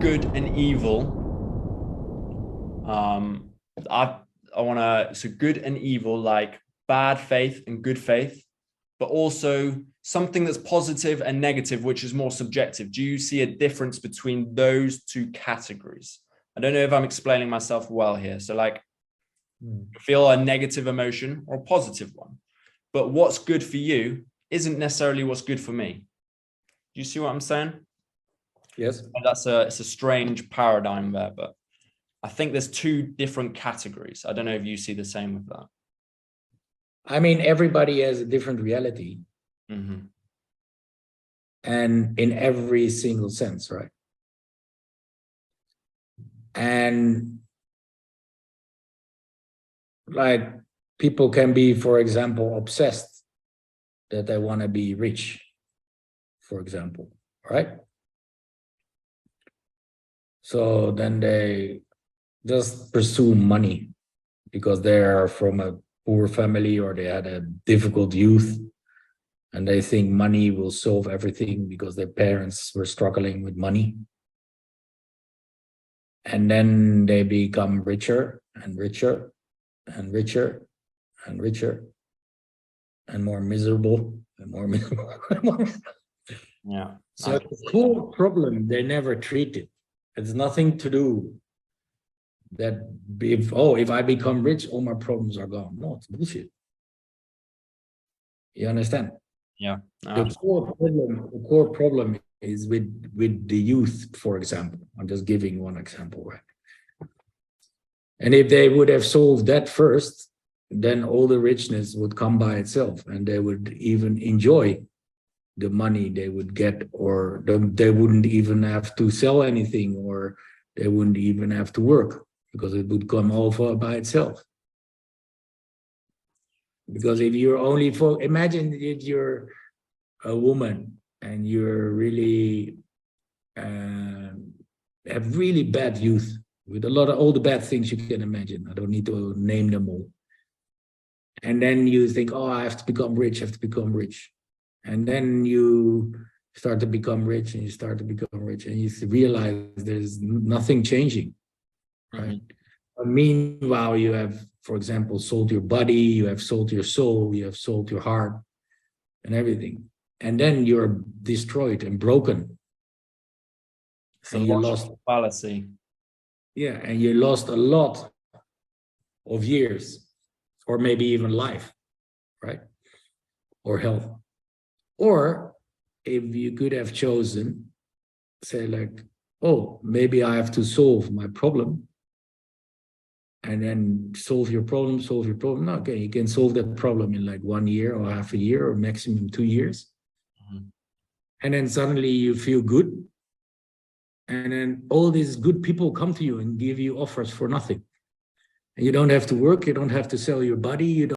good and evil. I I want to, so good and evil, like bad faith and good faith, but also something that's positive and negative, which is more subjective. Do you see a difference between those two categories? I don't know if I'm explaining myself well here. So like feel a negative emotion or a positive one, but what's good for you isn't necessarily what's good for me. Do you see what I'm saying? Yes. And it's a strange paradigm there, but I think there's two different categories. I don't know if you see the same with that. I mean, everybody has a different reality. Mm-hmm. And in every single sense, right? And like people can be, for example, obsessed that they want to be rich, for example, right? So then they just pursue money because they are from a poor family or they had a difficult youth and they think money will solve everything because their parents were struggling with money. And then they become richer and richer and richer and richer and more miserable and more miserable. Yeah. So the core problem they never treated. It's nothing to do that if I become rich, all my problems are gone. No, it's bullshit. You understand? Yeah. The core problem is with the youth, for example. I'm just giving one example, right? And if they would have solved that first, then all the richness would come by itself and they would even enjoy the money they would get, or they wouldn't even have to sell anything, or they wouldn't even have to work because it would come over by itself. Because if you're only imagine if you're a woman and you're really have really bad youth with a lot of all the bad things you can imagine. I don't need to name them all. And then you think, oh, I have to become rich, I have to become rich. And then you start to become rich and you start to become rich and you realize there's nothing changing, right? Mm-hmm. But meanwhile, you have, for example, sold your body, you have sold your soul, you have sold your heart and everything. And then you're destroyed and broken. So you lost fallacy. Yeah, and you lost a lot of years, or maybe even life, right? Or health. Or if you could have chosen, say like, oh, maybe I have to solve my problem, and then solve your problem. No, okay, you can solve that problem in like 1 year or half a year or maximum 2 years. Mm-hmm. And then suddenly you feel good. And then all these good people come to you and give you offers for nothing. And you don't have to work, you don't have to sell your body, you don't